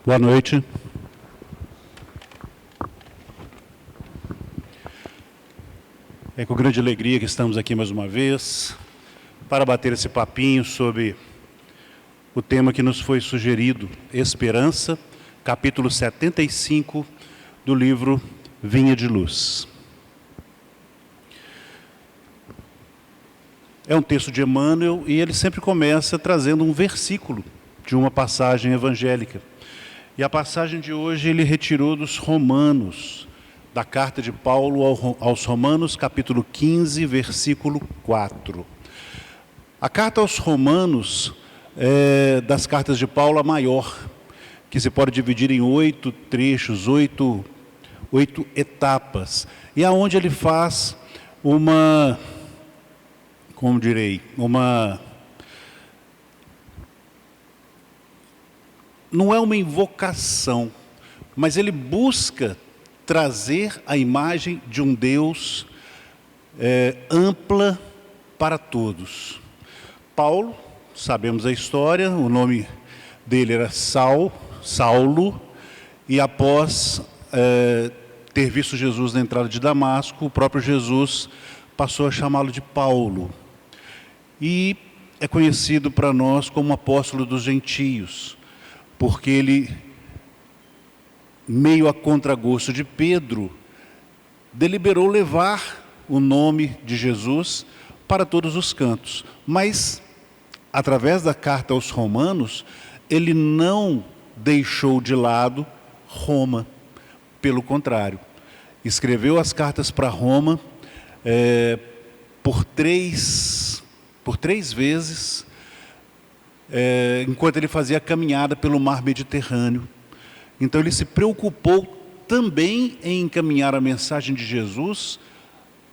Boa noite. É com grande alegria que estamos aqui mais uma vez para bater esse papinho sobre o tema que nos foi sugerido, Esperança, capítulo 75 do livro Vinha de Luz. É um texto de Emmanuel e ele sempre começa trazendo um versículo de uma passagem evangélica. E a passagem de hoje ele retirou dos Romanos, da carta de Paulo aos Romanos, capítulo 15, versículo 4. A carta aos Romanos é das cartas de Paulo a maior, que se pode dividir em 8 trechos, 8 etapas. E aonde ele faz não é uma invocação, mas ele busca trazer a imagem de um Deus ampla para todos. Paulo, sabemos a história, o nome dele era Saulo, e após ter visto Jesus na entrada de Damasco, o próprio Jesus passou a chamá-lo de Paulo. E é conhecido para nós como apóstolo dos gentios, porque ele, meio a contragosto de Pedro, deliberou levar o nome de Jesus para todos os cantos. Mas, através da carta aos Romanos, ele não deixou de lado Roma. Pelo contrário, escreveu as cartas para Roma por três vezes, enquanto ele fazia a caminhada pelo mar Mediterrâneo. Então ele se preocupou também em encaminhar a mensagem de Jesus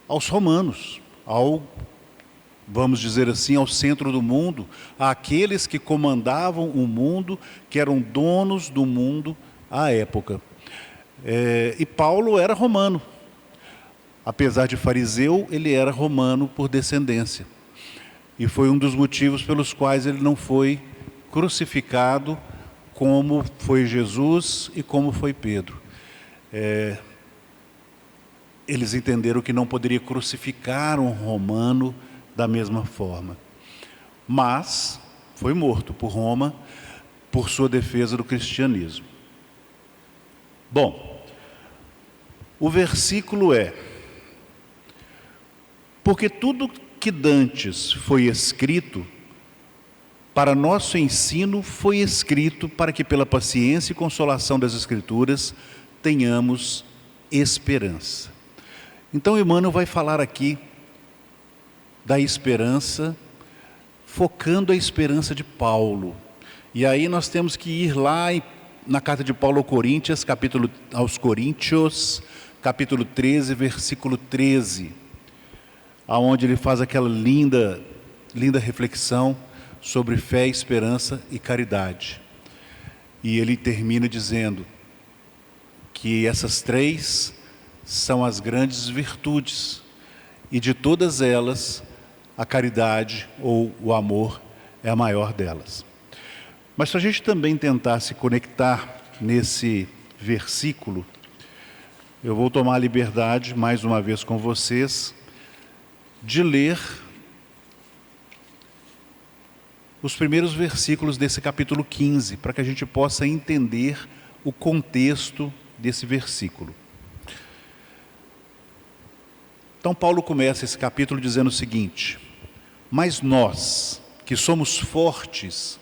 aos romanos, vamos dizer assim, ao centro do mundo, àqueles que comandavam o mundo, que eram donos do mundo à época. E Paulo era romano. Apesar de fariseu, ele era romano por descendência. E foi um dos motivos pelos quais ele não foi crucificado como foi Jesus e como foi Pedro. Eles entenderam que não poderia crucificar um romano da mesma forma. Mas foi morto por Roma por sua defesa do cristianismo. Bom, o versículo porque tudo que dantes foi escrito, para nosso ensino foi escrito para que pela paciência e consolação das Escrituras tenhamos esperança. Então Emmanuel vai falar aqui da esperança, focando a esperança de Paulo. E aí nós temos que ir lá na carta de Paulo aos Coríntios, capítulo 13, versículo 13. Aonde ele faz aquela linda reflexão sobre fé, esperança e caridade. E ele termina dizendo que essas três são as grandes virtudes, e de todas elas, a caridade ou o amor é a maior delas. Mas se a gente também tentar se conectar nesse versículo, eu vou tomar a liberdade, mais uma vez com vocês, de ler os primeiros versículos desse capítulo 15, para que a gente possa entender o contexto desse versículo. Então Paulo começa esse capítulo dizendo o seguinte: mas nós, que somos fortes,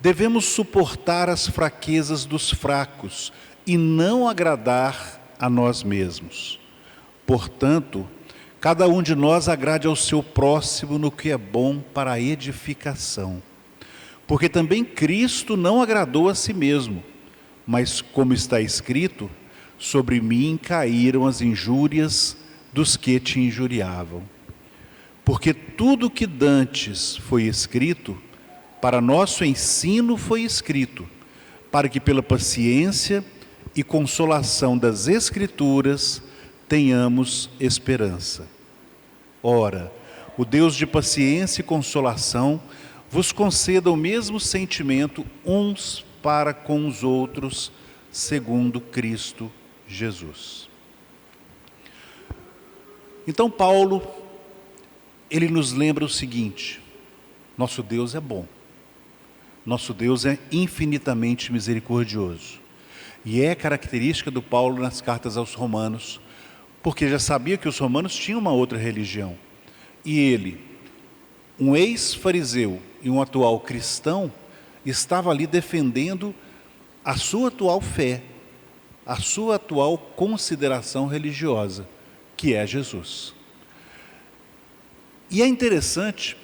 devemos suportar as fraquezas dos fracos e não agradar a nós mesmos. Portanto, cada um de nós agrade ao seu próximo no que é bom para a edificação. Porque também Cristo não agradou a si mesmo, mas como está escrito, sobre mim caíram as injúrias dos que te injuriavam. Porque tudo que dantes foi escrito, para nosso ensino foi escrito, para que pela paciência e consolação das Escrituras tenhamos esperança. Ora, o Deus de paciência e consolação vos conceda o mesmo sentimento uns para com os outros, segundo Cristo Jesus. Então Paulo, ele nos lembra o seguinte: nosso Deus é bom, nosso Deus é infinitamente misericordioso. E é característica do Paulo nas cartas aos Romanos, porque já sabia que os romanos tinham uma outra religião. E ele, um ex-fariseu e um atual cristão, estava ali defendendo a sua atual fé, a sua atual consideração religiosa, que é Jesus. E é interessante,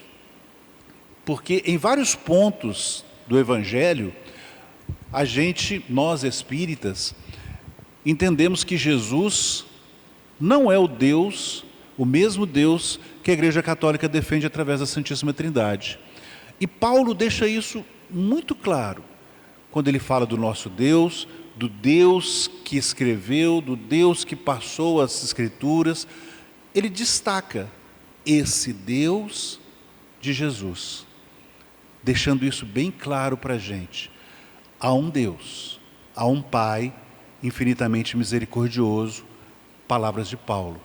porque em vários pontos do Evangelho, nós espíritas, entendemos que Jesus não é o mesmo Deus que a Igreja Católica defende através da Santíssima Trindade. E Paulo deixa isso muito claro, quando ele fala do nosso Deus, do Deus que escreveu, do Deus que passou as Escrituras. Ele destaca esse Deus de Jesus, deixando isso bem claro para a gente. Há um Deus, há um Pai infinitamente misericordioso, palavras de Paulo,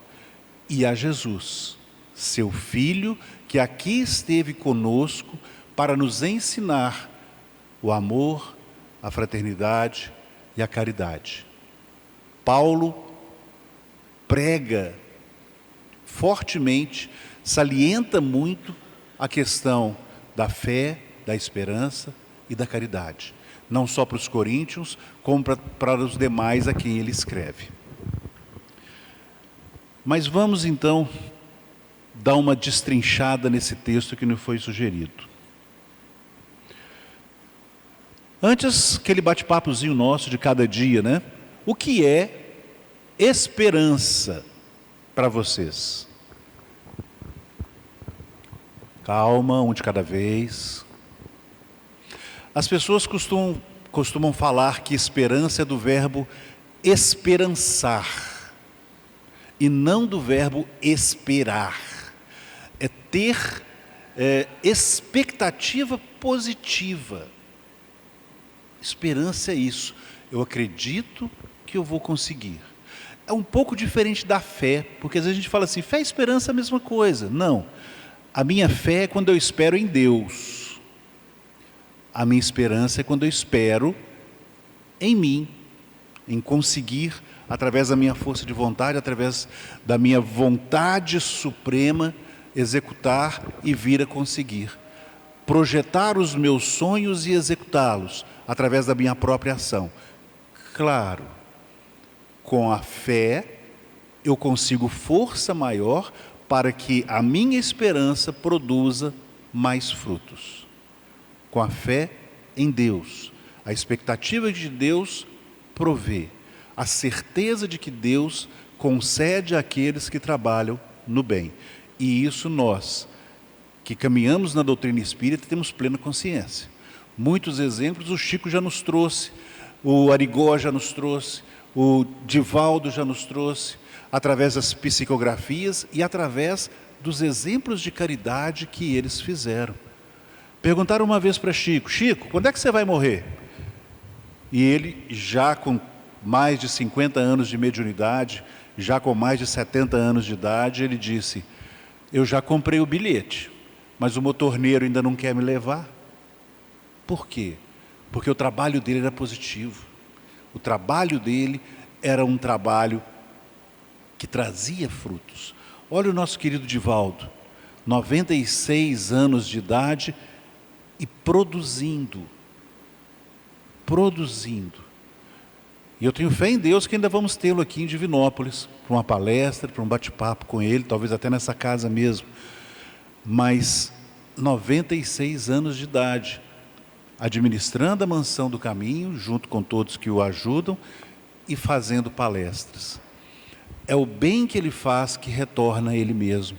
e há Jesus, seu Filho, que aqui esteve conosco para nos ensinar o amor, a fraternidade e a caridade. Paulo prega fortemente, salienta muito a questão da fé, da esperança e da caridade, não só para os coríntios, como para os demais a quem ele escreve. Mas vamos então dar uma destrinchada nesse texto que nos foi sugerido. Antes, aquele bate-papozinho nosso de cada dia, né? O que é esperança para vocês? Calma, um de cada vez. As pessoas costumam falar que esperança é do verbo esperançar, e não do verbo esperar. É ter expectativa positiva. Esperança é isso. Eu acredito que eu vou conseguir. É um pouco diferente da fé, porque às vezes a gente fala assim, fé e esperança é a mesma coisa. Não. A minha fé é quando eu espero em Deus. A minha esperança é quando eu espero em mim, em conseguir, através da minha força de vontade, através da minha vontade suprema, executar e vir a conseguir. Projetar os meus sonhos e executá-los, através da minha própria ação. Claro, com a fé, eu consigo força maior para que a minha esperança produza mais frutos. Com a fé em Deus, a expectativa de Deus provê, a certeza de que Deus concede àqueles que trabalham no bem. E isso nós, que caminhamos na doutrina espírita, temos plena consciência. Muitos exemplos o Chico já nos trouxe, o Arigó já nos trouxe, o Divaldo já nos trouxe, através das psicografias e através dos exemplos de caridade que eles fizeram. Perguntaram uma vez para Chico, Chico, quando é que você vai morrer? E ele, já com mais de 50 anos de mediunidade, já com mais de 70 anos de idade, ele disse, eu já comprei o bilhete, mas o motorneiro ainda não quer me levar. Por quê? Porque o trabalho dele era positivo. O trabalho dele era um trabalho que trazia frutos. Olha o nosso querido Divaldo, 96 anos de idade e produzindo. E eu tenho fé em Deus que ainda vamos tê-lo aqui em Divinópolis, para uma palestra, para um bate-papo com ele, talvez até nessa casa mesmo. Mas 96 anos de idade, administrando a Mansão do Caminho, junto com todos que o ajudam, e fazendo palestras. É o bem que ele faz que retorna a ele mesmo.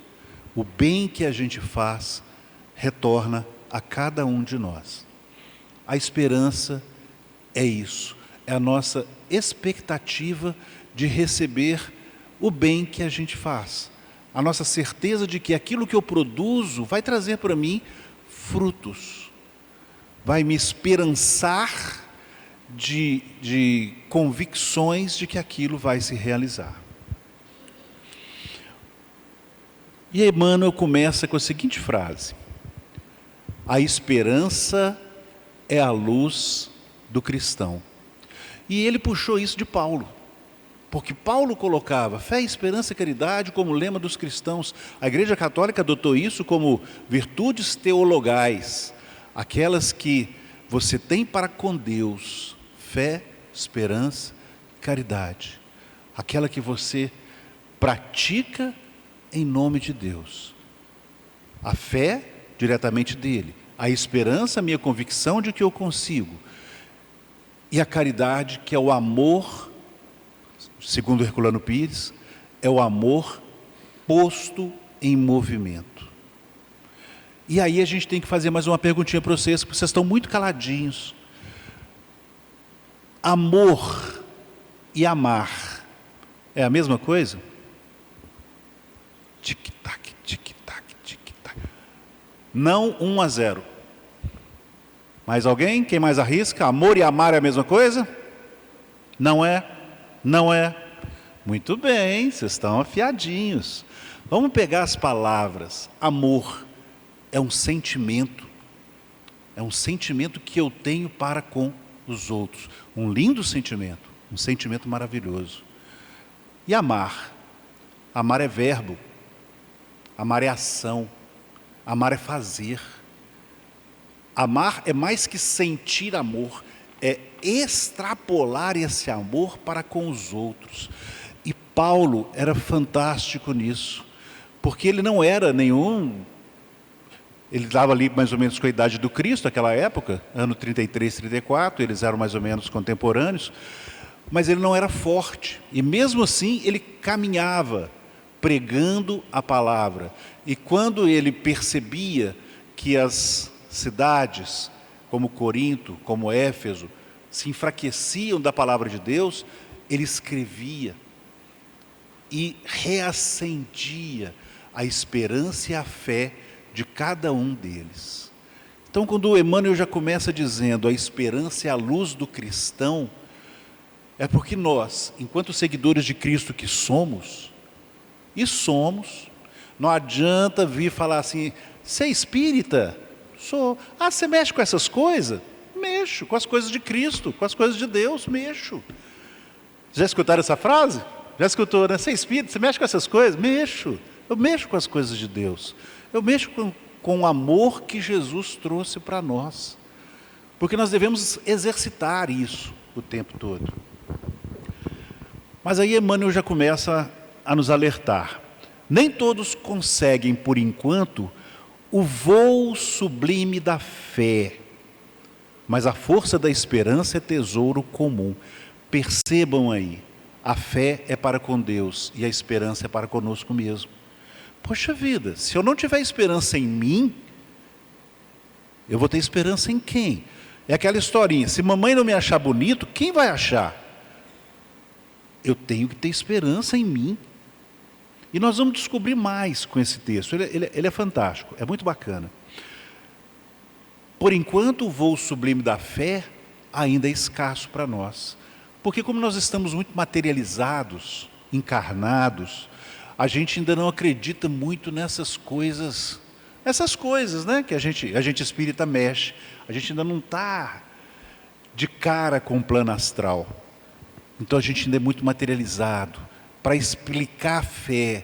O bem que a gente faz retorna a cada um de nós. A esperança é isso, é a nossa expectativa de receber o bem que a gente faz. A nossa certeza de que aquilo que eu produzo vai trazer para mim frutos. Vai me esperançar de convicções de que aquilo vai se realizar. E Emmanuel começa com a seguinte frase: a esperança é a luz do cristão. E ele puxou isso de Paulo, porque Paulo colocava fé, esperança e caridade como lema dos cristãos. A Igreja Católica adotou isso como virtudes teologais, aquelas que você tem para com Deus: fé, esperança, caridade, aquela que você pratica em nome de Deus. A fé, diretamente dele; a esperança, a minha convicção de que eu consigo; e a caridade, que é o amor, segundo Herculano Pires, é o amor posto em movimento. E aí a gente tem que fazer mais uma perguntinha para vocês, porque vocês estão muito caladinhos. Amor e amar é a mesma coisa? Tic-tac, tic-tac, tic-tac. Não 1-0. Mais alguém? Quem mais arrisca? Amor e amar é a mesma coisa? Não é? Não é? Muito bem, vocês estão afiadinhos. Vamos pegar as palavras. Amor é um sentimento que eu tenho para com os outros. Um lindo sentimento, um sentimento maravilhoso. E amar? Amar é verbo, amar é ação, amar é fazer. Amar é mais que sentir amor, é extrapolar esse amor para com os outros. E Paulo era fantástico nisso, porque ele não era nenhum... Ele estava ali mais ou menos com a idade do Cristo, naquela época, ano 33, 34, eles eram mais ou menos contemporâneos, mas ele não era forte, e mesmo assim ele caminhava pregando a palavra. E quando ele percebia que as cidades, como Corinto, como Éfeso, se enfraqueciam da palavra de Deus, ele escrevia e reacendia a esperança e a fé de cada um deles. Então, quando o Emmanuel já começa dizendo a esperança é a luz do cristão, é porque nós, enquanto seguidores de Cristo que somos, não adianta vir falar assim: você é espírita? Sou. Ah, você mexe com essas coisas? Mexo, com as coisas de Cristo, com as coisas de Deus, mexo. Já escutaram essa frase? Já escutou, né? Você é espírita, você mexe com essas coisas? Mexo. Eu mexo com as coisas de Deus. Eu mexo com o amor que Jesus trouxe para nós. Porque nós devemos exercitar isso o tempo todo. Mas aí Emmanuel já começa a nos alertar. Nem todos conseguem, por enquanto, o voo sublime da fé, mas a força da esperança é tesouro comum. Percebam aí, a fé é para com Deus e a esperança é para conosco mesmo. Poxa vida, se eu não tiver esperança em mim, eu vou ter esperança em quem? É aquela historinha: se mamãe não me achar bonito, quem vai achar? Eu tenho que ter esperança em mim. E nós vamos descobrir mais com esse texto, ele é fantástico, é muito bacana. Por enquanto, o voo sublime da fé ainda é escasso para nós, porque como nós estamos muito materializados, encarnados, a gente ainda não acredita muito nessas coisas, né, que a gente espírita mexe. A gente ainda não está de cara com o plano astral, então a gente ainda é muito materializado. Para explicar a fé,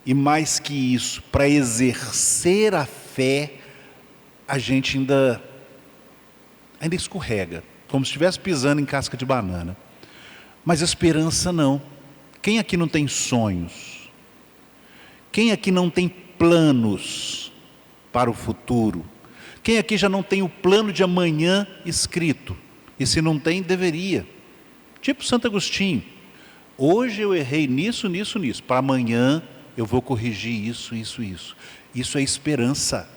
e mais que isso, para exercer a fé, a gente ainda escorrega, como se estivesse pisando em casca de banana. Mas a esperança não. Quem aqui não tem sonhos? Quem aqui não tem planos para o futuro? Quem aqui já não tem o plano de amanhã escrito? E se não tem, deveria. Tipo Santo Agostinho: hoje eu errei nisso. Para amanhã eu vou corrigir isso. Isso é esperança.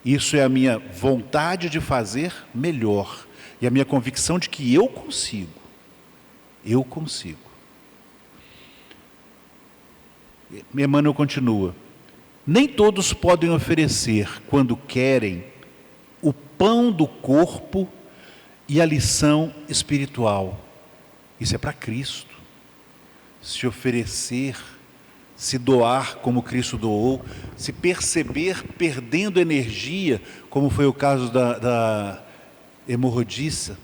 Isso é a minha vontade de fazer melhor. E a minha convicção de que eu consigo. Emmanuel continua: nem todos podem oferecer, quando querem, o pão do corpo E a lição espiritual, isso é para Cristo. Se oferecer, se doar como Cristo doou, se perceber perdendo energia, como foi o caso da hemorroíça,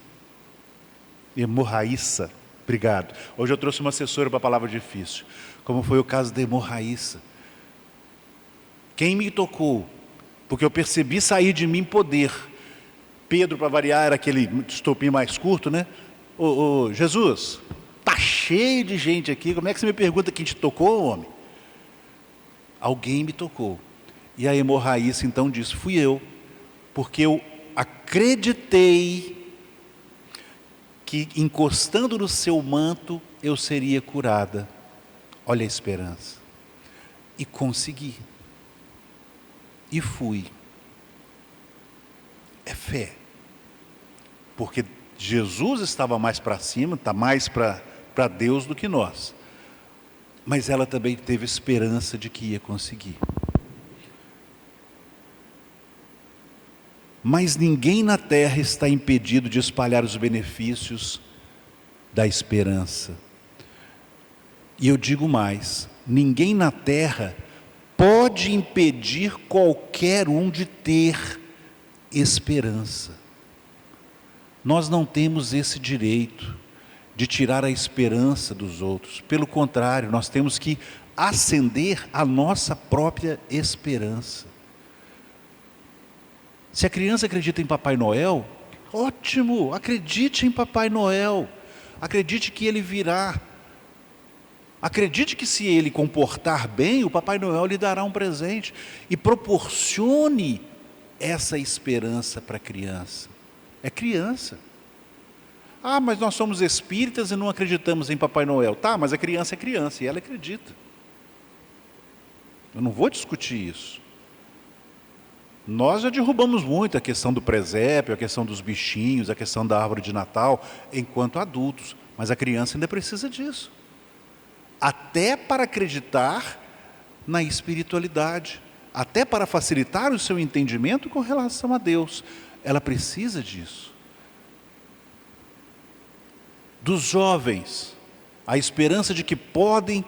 obrigado. Hoje eu trouxe uma assessora para a palavra difícil. Como foi o caso da hemorroíça. Quem me tocou? Porque eu percebi sair de mim poder. Pedro, para variar, era aquele estopim mais curto, né? Ô, Jesus, tá cheio de gente aqui, como é que você me pergunta quem te tocou, homem? Alguém me tocou. E a hemorroíça então disse, fui eu. Porque eu acreditei que encostando no seu manto eu seria curada. Olha a esperança. E consegui. E fui. É fé. Porque Jesus estava mais para cima, está mais para Deus do que nós. Mas ela também teve esperança de que ia conseguir. Mas ninguém na terra está impedido de espalhar os benefícios da esperança. E eu digo mais, ninguém na terra pode impedir qualquer um de ter esperança. Nós não temos esse direito de tirar a esperança dos outros. Pelo contrário, nós temos que acender a nossa própria esperança. Se a criança acredita em Papai Noel, ótimo, acredite em Papai Noel. Acredite que ele virá. Acredite que se ele comportar bem, o Papai Noel lhe dará um presente. E proporcione essa esperança para a criança. É criança. Ah, mas nós somos espíritas e não acreditamos em Papai Noel. Tá, mas a criança é criança e ela acredita. Eu não vou discutir isso. Nós já derrubamos muito a questão do presépio, a questão dos bichinhos, a questão da árvore de Natal, enquanto adultos. Mas a criança ainda precisa disso. Até para acreditar na espiritualidade. Até para facilitar o seu entendimento com relação a Deus. Ela precisa disso. Dos jovens, a esperança de que podem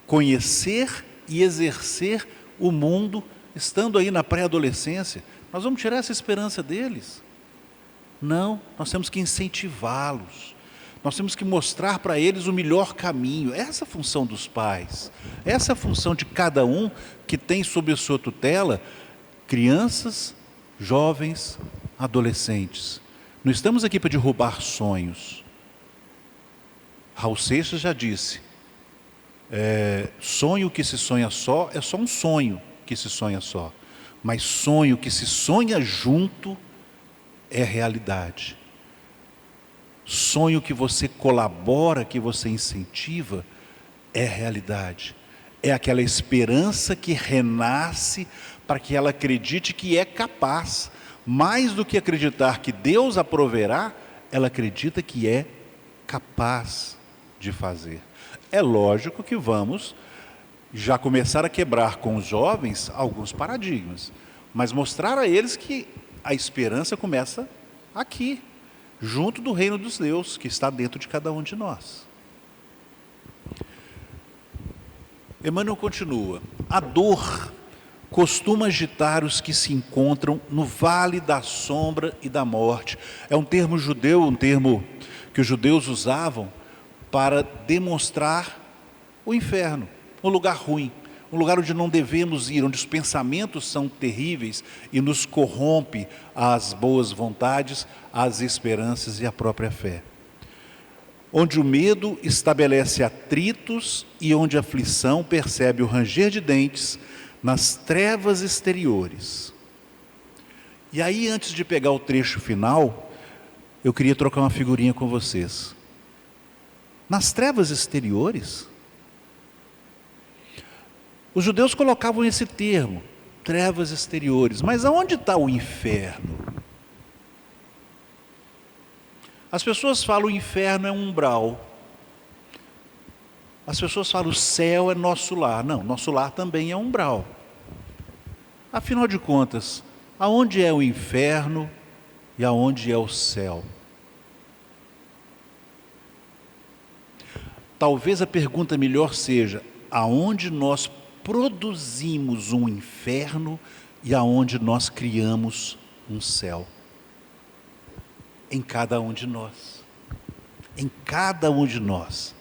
conhecer e exercer o mundo, estando aí na pré-adolescência. Nós vamos tirar essa esperança deles? Não, nós temos que incentivá-los. Nós temos que mostrar para eles o melhor caminho. Essa é a função dos pais. Essa é a função de cada um que tem sob a sua tutela crianças, jovens, adolescentes. Não estamos aqui para derrubar sonhos. Raul Seixas já disse, sonho que se sonha só é só um sonho que se sonha só. Mas sonho que se sonha junto é realidade. Sonho que você colabora, que você incentiva, é realidade. É aquela esperança que renasce para que ela acredite que é capaz. Mais do que acreditar que Deus a proverá, ela acredita que é capaz de fazer. É lógico que vamos já começar a quebrar com os jovens alguns paradigmas, mas mostrar a eles que a esperança começa aqui, junto do reino dos Deus, que está dentro de cada um de nós. Emmanuel continua, a dor costuma agitar os que se encontram no vale da sombra e da morte. É um termo judeu, um termo que os judeus usavam para demonstrar o inferno, um lugar ruim, um lugar onde não devemos ir, onde os pensamentos são terríveis e nos corrompe as boas vontades, as esperanças e a própria fé. Onde o medo estabelece atritos e onde a aflição percebe o ranger de dentes nas trevas exteriores. E aí, antes de pegar o trecho final, eu queria trocar uma figurinha com vocês. Nas trevas exteriores, os judeus colocavam esse termo, trevas exteriores. Mas aonde está o inferno? As pessoas falam o inferno é um umbral. As pessoas falam o céu é nosso lar. Não, nosso lar também é um umbral. Afinal de contas, aonde é o inferno e aonde é o céu? Talvez a pergunta melhor seja: aonde nós produzimos um inferno e aonde nós criamos um céu? Em cada um de nós. Em cada um de nós.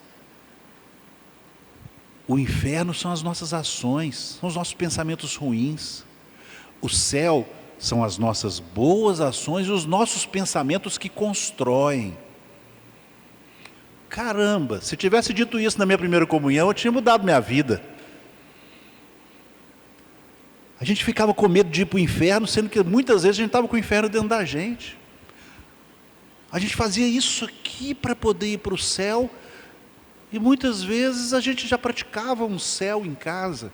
O inferno são as nossas ações, são os nossos pensamentos ruins. O céu são as nossas boas ações e os nossos pensamentos que constroem. Caramba, se tivesse dito isso na minha primeira comunhão, eu tinha mudado minha vida. A gente ficava com medo de ir para o inferno, sendo que muitas vezes a gente estava com o inferno dentro da gente. A gente fazia isso aqui para poder ir para o céu, e muitas vezes a gente já praticava um céu em casa.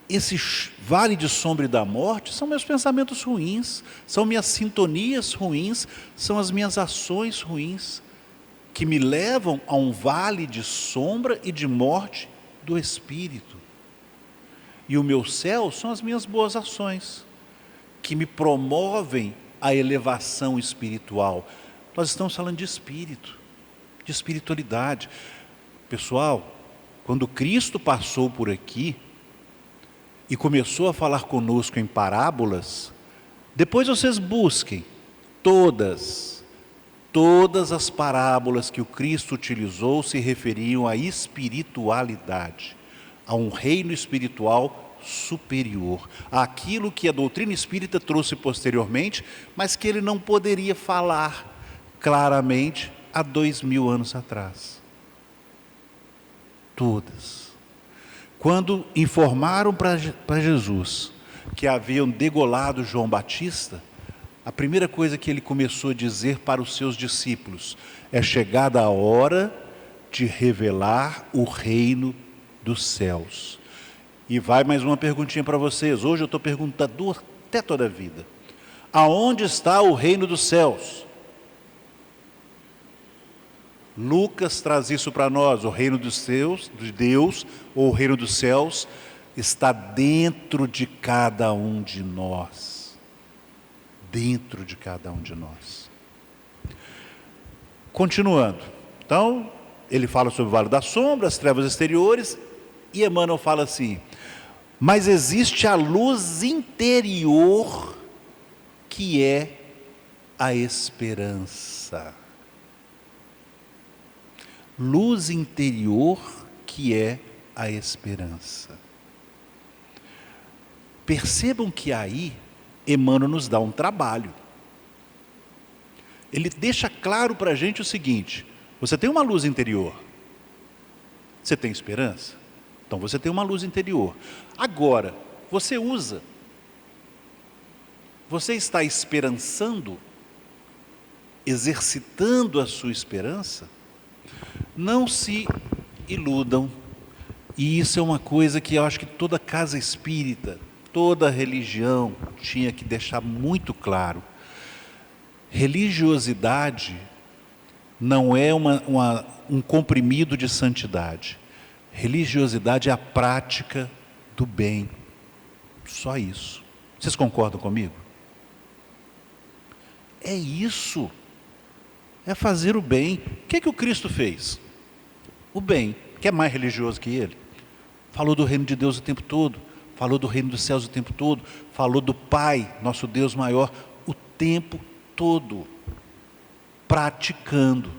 Esse vale de sombra e da morte são meus pensamentos ruins, são minhas sintonias ruins, são as minhas ações ruins, que me levam a um vale de sombra e de morte do Espírito. E o meu céu são as minhas boas ações, que me promovem a elevação espiritual. Nós estamos falando de espírito, de espiritualidade. Pessoal, quando Cristo passou por aqui e começou a falar conosco em parábolas, depois vocês busquem todas as parábolas que o Cristo utilizou se referiam à espiritualidade, a um reino espiritual superior, àquilo que a doutrina espírita trouxe posteriormente, mas que ele não poderia falar claramente há 2000 anos atrás. Todas. Quando informaram para Jesus que haviam degolado João Batista, a primeira coisa que ele começou a dizer para os seus discípulos: é chegada a hora de revelar o reino dos céus. E vai mais uma perguntinha para vocês. Hoje eu estou perguntando até toda a vida: aonde está o reino dos céus? Lucas traz isso para nós. O reino dos céus, de Deus, ou o reino dos céus, está dentro de cada um de nós. Dentro de cada um de nós. Continuando. Então, ele fala sobre o vale da sombra, as trevas exteriores, e Emmanuel fala assim: mas existe a luz interior, que é a esperança. Luz interior, que é a esperança. Percebam que aí Emmanuel nos dá um trabalho. Ele deixa claro para a gente o seguinte: você tem uma luz interior, você tem esperança, então você tem uma luz interior. Agora, você usa, você está esperançando, exercitando a sua esperança? Não se iludam, e isso é uma coisa que eu acho que toda casa espírita, toda religião tinha que deixar muito claro. Religiosidade não é um comprimido de santidade. Religiosidade é a prática do bem. Só isso. Vocês concordam comigo? É isso. É fazer o bem. O que o Cristo fez? O bem. Que é mais religioso que ele? Falou do reino de Deus o tempo todo. Falou do reino dos céus o tempo todo. Falou do Pai, nosso Deus maior, o tempo todo. Praticando.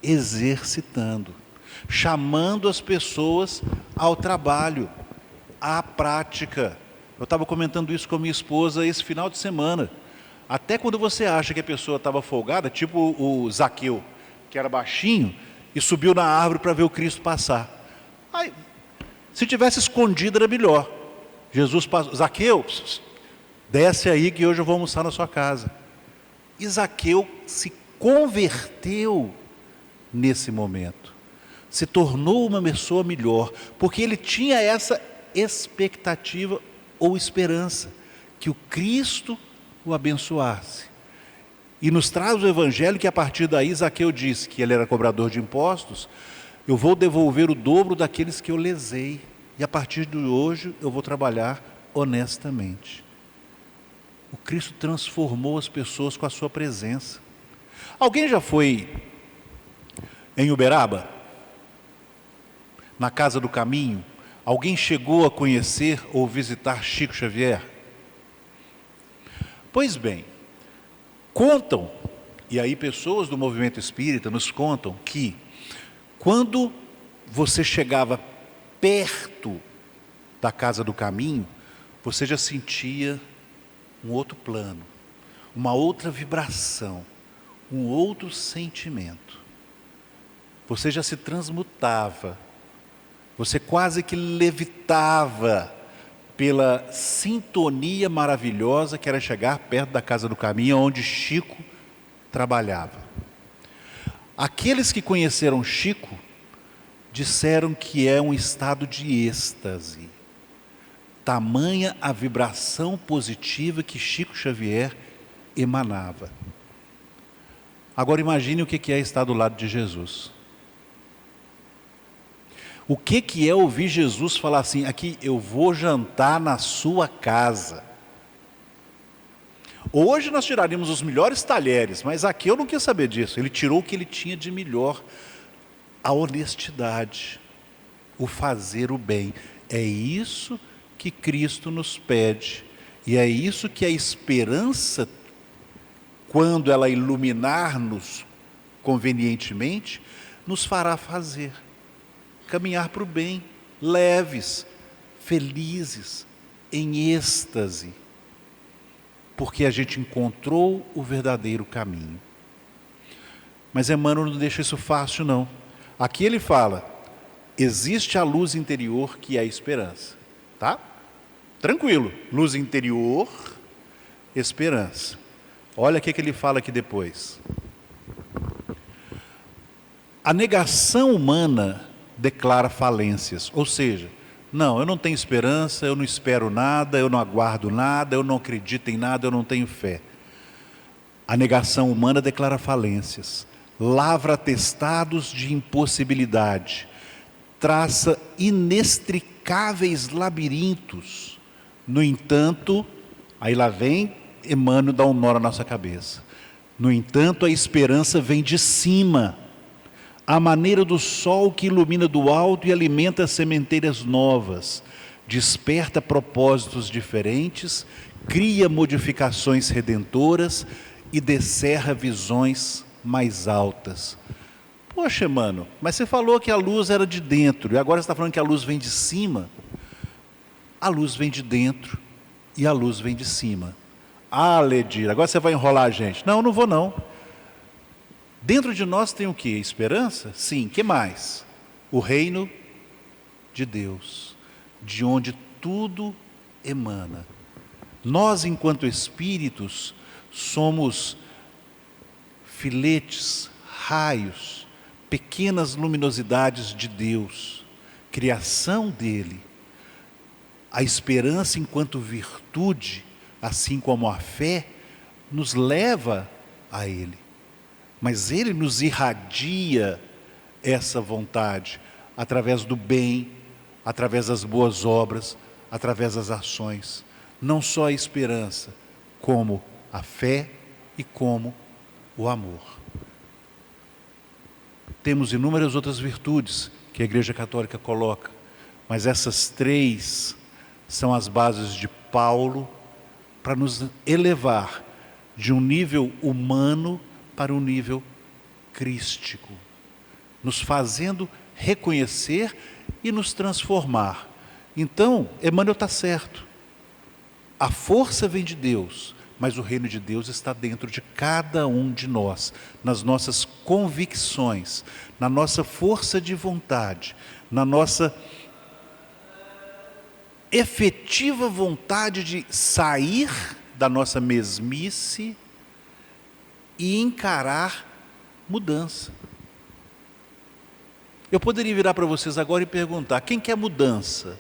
Exercitando. Chamando as pessoas ao trabalho, à prática. Eu estava comentando isso com a minha esposa esse final de semana. Até quando você acha que a pessoa estava folgada, tipo o Zaqueu, que era baixinho, e subiu na árvore para ver o Cristo passar. Aí, se tivesse escondido era melhor. Jesus passou: Zaqueu, desce aí que hoje eu vou almoçar na sua casa. E Zaqueu se converteu nesse momento. Se tornou uma pessoa melhor, porque ele tinha essa expectativa ou esperança, que o Cristo o abençoasse. E nos traz o Evangelho que a partir daí Zaqueu disse que ele era cobrador de impostos: eu vou devolver o dobro daqueles que eu lesei. e a partir de hoje eu vou trabalhar honestamente. O Cristo transformou as pessoas com a sua presença. Alguém já foi em Uberaba? Na Casa do Caminho? Alguém chegou a conhecer ou visitar Chico Xavier? Pois bem, contam, e aí pessoas do movimento espírita nos contam que quando você chegava perto da Casa do Caminho, você já sentia um outro plano, uma outra vibração, um outro sentimento. Você já se transmutava, você quase que levitava pela sintonia maravilhosa que era chegar perto da Casa do Caminho, onde Chico trabalhava. Aqueles que conheceram Chico disseram que é um estado de êxtase. Tamanha a vibração positiva que Chico Xavier emanava. Agora imagine o que é estar do lado de Jesus. O que é ouvir Jesus falar assim: aqui eu vou jantar na sua casa. Hoje nós tiraríamos os melhores talheres, mas aqui eu não quis saber disso. Ele tirou o que ele tinha de melhor: a honestidade, o fazer o bem. É isso que Cristo nos pede, e é isso que a esperança, quando ela iluminar-nos convenientemente, nos fará fazer. Caminhar para o bem, leves, felizes, em êxtase, porque a gente encontrou o verdadeiro caminho. Mas Emmanuel não deixa isso fácil não. Aqui ele fala: existe a luz interior que é a esperança, tá? Tranquilo, luz interior, esperança. Olha o que ele fala aqui depois. A negação humana declara falências, ou seja, não, eu não tenho esperança, eu não espero nada, eu não aguardo nada, eu não acredito em nada, eu não tenho fé. A negação humana declara falências, lavra atestados de impossibilidade, traça inextricáveis labirintos. No entanto, aí lá vem Emmanuel dar um nó na nossa cabeça. No entanto, a esperança vem de cima, à maneira do sol que ilumina do alto e alimenta sementeiras novas, desperta propósitos diferentes, cria modificações redentoras e descerra visões mais altas. Poxa, Emmanuel, mas você falou que a luz era de dentro, e agora você está falando que a luz vem de cima? A luz vem de dentro e a luz vem de cima. Ah, Ledir, agora você vai enrolar a gente. Não, não vou não. Dentro de nós tem o que? Esperança? Sim, que mais? O reino de Deus, de onde tudo emana. Nós, enquanto espíritos, somos filetes, raios, pequenas luminosidades de Deus, criação dele. A esperança, enquanto virtude, assim como a fé, nos leva a ele. Mas ele nos irradia essa vontade através do bem, através das boas obras, através das ações. Não só a esperança, como a fé e como o amor. Temos inúmeras outras virtudes que a Igreja Católica coloca, mas essas três são as bases de Paulo para nos elevar de um nível humano para um nível crístico, nos fazendo reconhecer e nos transformar. Então, Emmanuel está certo. A força vem de Deus, mas o reino de Deus está dentro de cada um de nós, nas nossas convicções, na nossa força de vontade, na nossa efetiva vontade de sair da nossa mesmice e encarar mudança. Eu poderia virar para vocês agora e perguntar: quem quer mudança?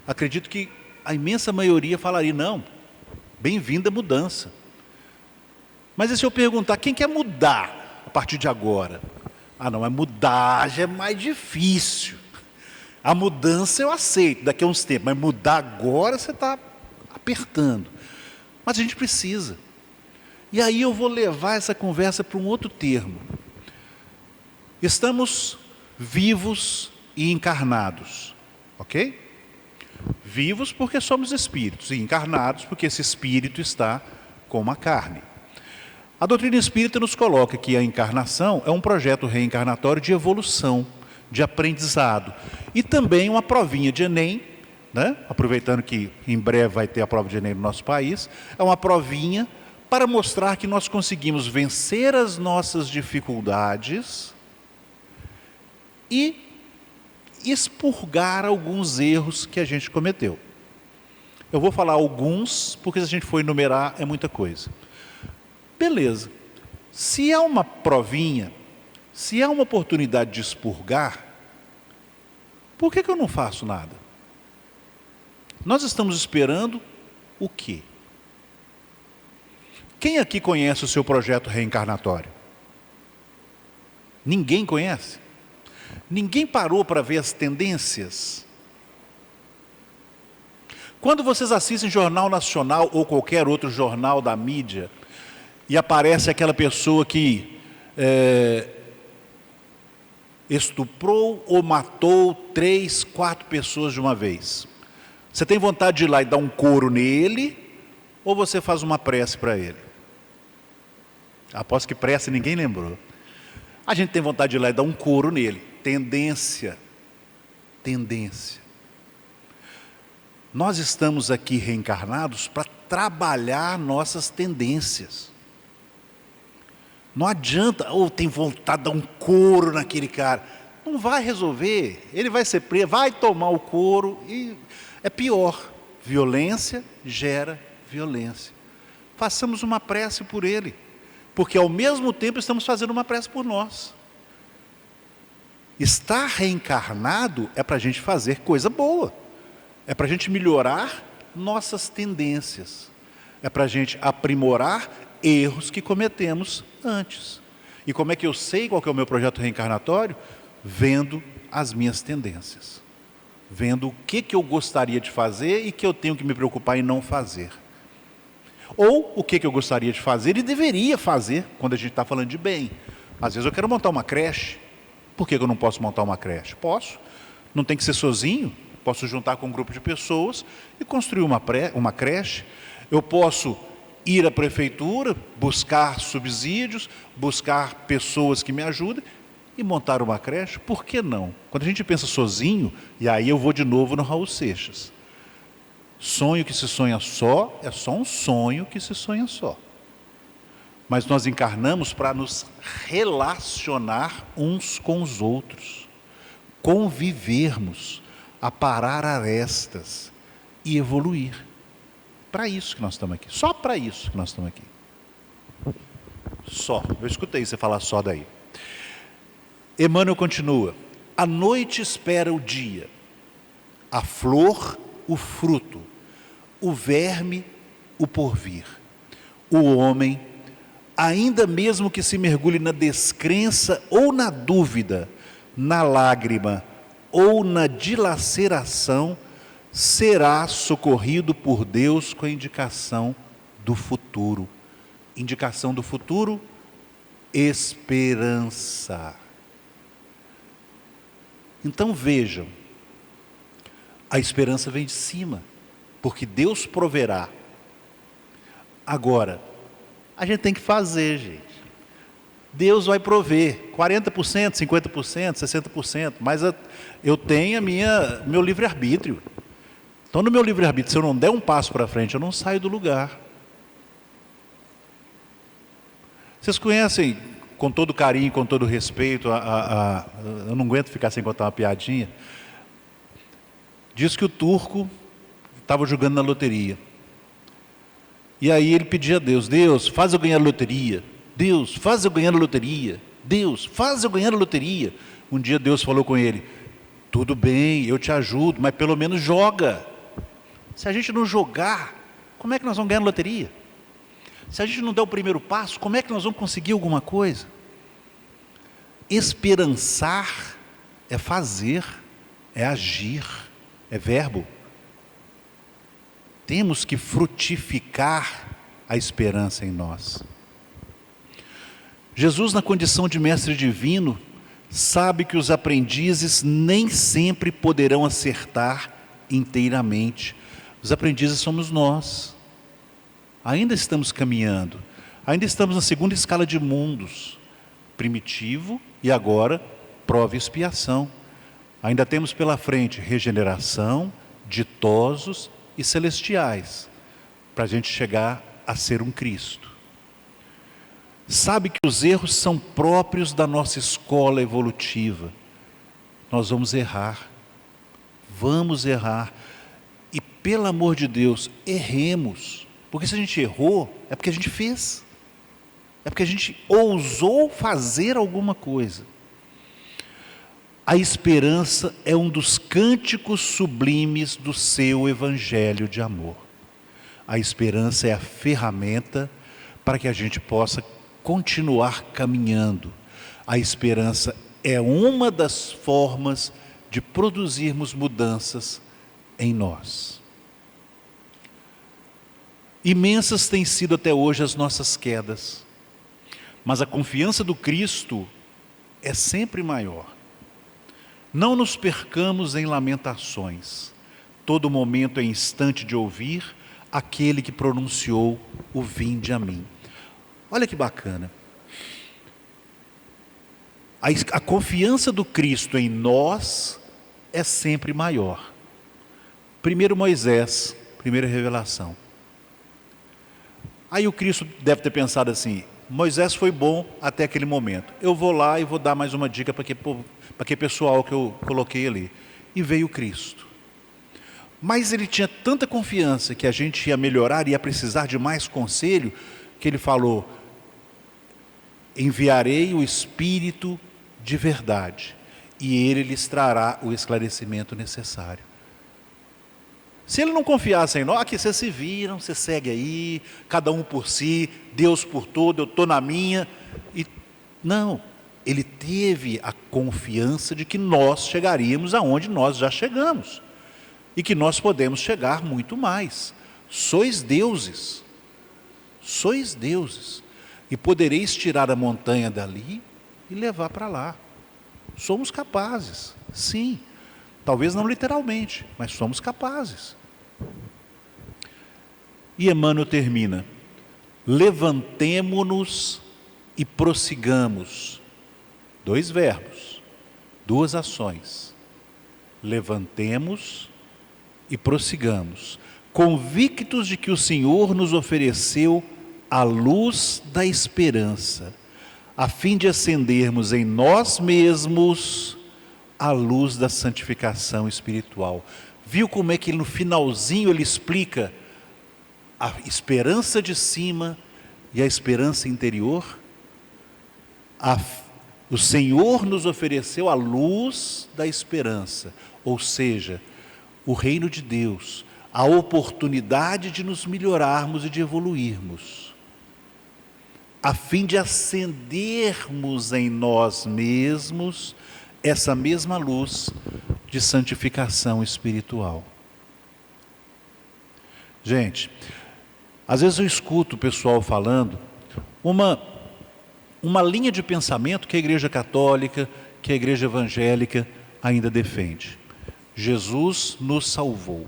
Acredito que a imensa maioria falaria: não, bem-vinda mudança. Mas e se eu perguntar: quem quer mudar a partir de agora? Ah não, mas mudar já é mais difícil. A mudança eu aceito daqui a uns tempos, mas mudar agora você está apertando. Mas a gente precisa. E aí eu vou levar essa conversa para um outro termo. Estamos vivos e encarnados, ok? Vivos porque somos espíritos, e encarnados porque esse espírito está com uma carne. A doutrina espírita nos coloca que a encarnação é um projeto reencarnatório de evolução, de aprendizado, e também uma provinha de Enem, né? Aproveitando que em breve vai ter a prova de Enem no nosso país, é uma provinha para mostrar que nós conseguimos vencer as nossas dificuldades e expurgar alguns erros que a gente cometeu. Eu vou falar alguns, porque se a gente for enumerar é muita coisa. Beleza. Se é uma provinha, se é uma oportunidade de expurgar, por que eu não faço nada? Nós estamos esperando o quê? Quem aqui conhece o seu projeto reencarnatório? Ninguém conhece? Ninguém parou para ver as tendências? Quando vocês assistem Jornal Nacional ou qualquer outro jornal da mídia, e aparece aquela pessoa que estuprou ou matou 3, 4 pessoas de uma vez, você tem vontade de ir lá e dar um couro nele, ou você faz uma prece para ele? Aposto que prece ninguém lembrou. A gente tem vontade de ir lá e dar um couro nele. Tendência. Nós estamos aqui reencarnados para trabalhar nossas tendências. Não adianta, tem vontade de dar um couro naquele cara. Não vai resolver. Ele vai ser preso, vai tomar o couro e é pior. Violência gera violência. Façamos uma prece por ele, porque ao mesmo tempo estamos fazendo uma prece por nós. Estar reencarnado é para a gente fazer coisa boa, é para a gente melhorar nossas tendências, é para a gente aprimorar erros que cometemos antes. E como é que eu sei qual que é o meu projeto reencarnatório? Vendo as minhas tendências, vendo o que eu gostaria de fazer e que eu tenho que me preocupar em não fazer. Ou o que eu gostaria de fazer e deveria fazer quando a gente está falando de bem. Às vezes eu quero montar uma creche. Por que eu não posso montar uma creche? Posso. Não tem que ser sozinho. Posso juntar com um grupo de pessoas e construir uma creche. Eu posso ir à prefeitura, buscar subsídios, buscar pessoas que me ajudem e montar uma creche. Por que não? Quando a gente pensa sozinho, e aí eu vou de novo no Raul Seixas. Sonho que se sonha só, é só um sonho que se sonha só. Mas nós encarnamos para nos relacionar uns com os outros, convivermos, aparar arestas e evoluir. Para isso que nós estamos aqui, só para isso que nós estamos aqui. Só, eu escutei você falar só daí. Emmanuel continua: a noite espera o dia, a flor o fruto, o verme o porvir. O homem, ainda mesmo que se mergulhe na descrença ou na dúvida, na lágrima ou na dilaceração, será socorrido por Deus com a indicação do futuro. Indicação do futuro, esperança. Então vejam, a esperança vem de cima, porque Deus proverá. Agora, a gente tem que fazer, gente. Deus vai prover 40%, 50%, 60%, mas eu tenho meu livre-arbítrio. Então, no meu livre-arbítrio, se eu não der um passo para frente, eu não saio do lugar. Vocês conhecem, com todo carinho, com todo respeito, eu não aguento ficar sem contar uma piadinha. Diz que o turco estava jogando na loteria. E aí ele pedia a Deus: Deus, faz eu ganhar a loteria. Deus, faz eu ganhar a loteria. Deus, faz eu ganhar a loteria. Um dia Deus falou com ele: tudo bem, eu te ajudo, mas pelo menos joga. Se a gente não jogar, como é que nós vamos ganhar a loteria? Se a gente não der o primeiro passo, como é que nós vamos conseguir alguma coisa? Esperançar é fazer, é agir, é verbo. Temos que frutificar a esperança em nós. Jesus, na condição de mestre divino, sabe que os aprendizes nem sempre poderão acertar inteiramente. Os aprendizes somos nós. Ainda estamos caminhando, ainda estamos na segunda escala de mundos, primitivo e agora prova e expiação. Ainda temos pela frente regeneração, ditosos e celestiais, para a gente chegar a ser um Cristo. Sabe que os erros são próprios da nossa escola evolutiva. Nós vamos errar, e pelo amor de Deus, erremos, porque se a gente errou, é porque a gente fez, é porque a gente ousou fazer alguma coisa. A esperança é um dos cânticos sublimes do seu evangelho de amor. A esperança é a ferramenta para que a gente possa continuar caminhando. A esperança é uma das formas de produzirmos mudanças em nós. Imensas têm sido até hoje as nossas quedas, mas a confiança do Cristo é sempre maior. Não nos percamos em lamentações. Todo momento é instante de ouvir aquele que pronunciou o vinde a mim. Olha que bacana. A confiança do Cristo em nós é sempre maior. Primeiro Moisés, primeira revelação. Aí o Cristo deve ter pensado assim: Moisés foi bom até aquele momento. Eu vou lá e vou dar mais uma dica para aquele pessoal que eu coloquei ali. E veio o Cristo. Mas ele tinha tanta confiança que a gente ia melhorar, ia precisar de mais conselho, que ele falou: enviarei o Espírito de verdade, e ele lhes trará o esclarecimento necessário. Se ele não confiasse em nós, aqui vocês se viram, você segue aí, cada um por si, Deus por todo, eu estou na minha. Não, ele teve a confiança de que nós chegaríamos aonde nós já chegamos, e que nós podemos chegar muito mais. Sois deuses, e podereis tirar a montanha dali e levar para lá. Somos capazes, sim. Talvez não literalmente, mas somos capazes. E Emmanuel termina: levantemo-nos e prossigamos. 2 verbos, 2 ações. Levantemos e prossigamos, convictos de que o Senhor nos ofereceu a luz da esperança, a fim de acendermos em nós mesmos a luz da santificação espiritual. Viu como é que no finalzinho ele explica a esperança de cima e a esperança interior? O Senhor nos ofereceu a luz da esperança, ou seja, o reino de Deus, a oportunidade de nos melhorarmos e de evoluirmos, a fim de acendermos em nós mesmos essa mesma luz de santificação espiritual. Gente, às vezes eu escuto o pessoal falando uma linha de pensamento que a Igreja Católica, que a Igreja Evangélica ainda defende. Jesus nos salvou.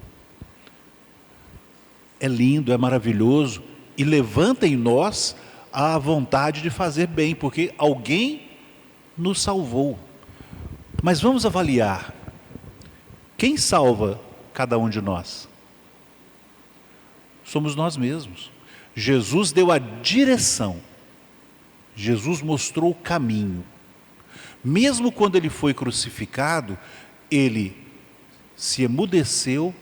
É lindo, é maravilhoso e levanta em nós a vontade de fazer bem, porque alguém nos salvou. Mas vamos avaliar: quem salva cada um de nós? Somos nós mesmos. Jesus deu a direção, Jesus mostrou o caminho. Mesmo quando ele foi crucificado, ele se emudeceu,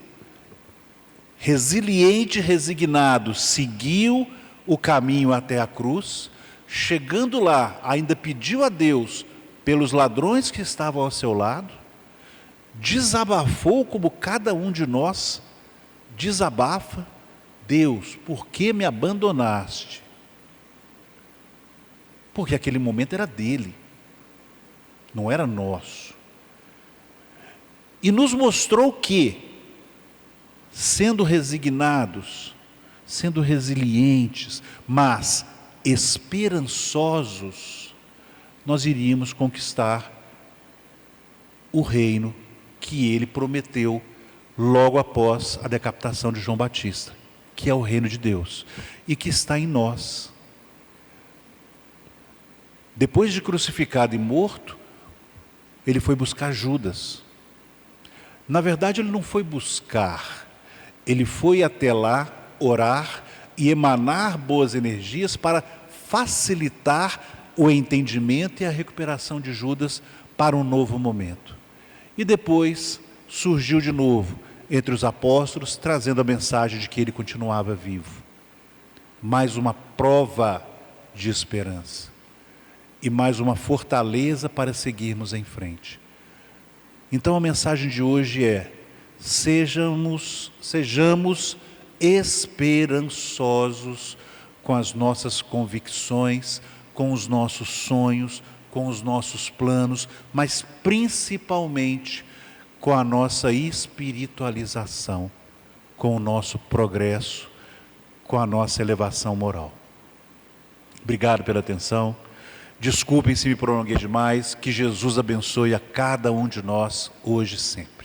resiliente, resignado, seguiu o caminho até a cruz. Chegando lá, ainda pediu a Deus pelos ladrões que estavam ao seu lado, desabafou como cada um de nós desabafa: Deus, por que me abandonaste? Porque aquele momento era dele, não era nosso. E nos mostrou que, sendo resignados, sendo resilientes, mas esperançosos, nós iríamos conquistar o reino que ele prometeu logo após a decapitação de João Batista, que é o reino de Deus e que está em nós. Depois de crucificado e morto, ele foi buscar Judas. Na verdade, ele não foi buscar, ele foi até lá orar e emanar boas energias para facilitar o entendimento e a recuperação de Judas para um novo momento. E depois surgiu de novo entre os apóstolos, trazendo a mensagem de que ele continuava vivo. Mais uma prova de esperança e mais uma fortaleza para seguirmos em frente. Então a mensagem de hoje é: sejamos esperançosos com as nossas convicções, com os nossos sonhos, com os nossos planos, mas principalmente com a nossa espiritualização, com o nosso progresso, com a nossa elevação moral. Obrigado pela atenção. Desculpem se me prolonguei demais. Que Jesus abençoe a cada um de nós, hoje e sempre.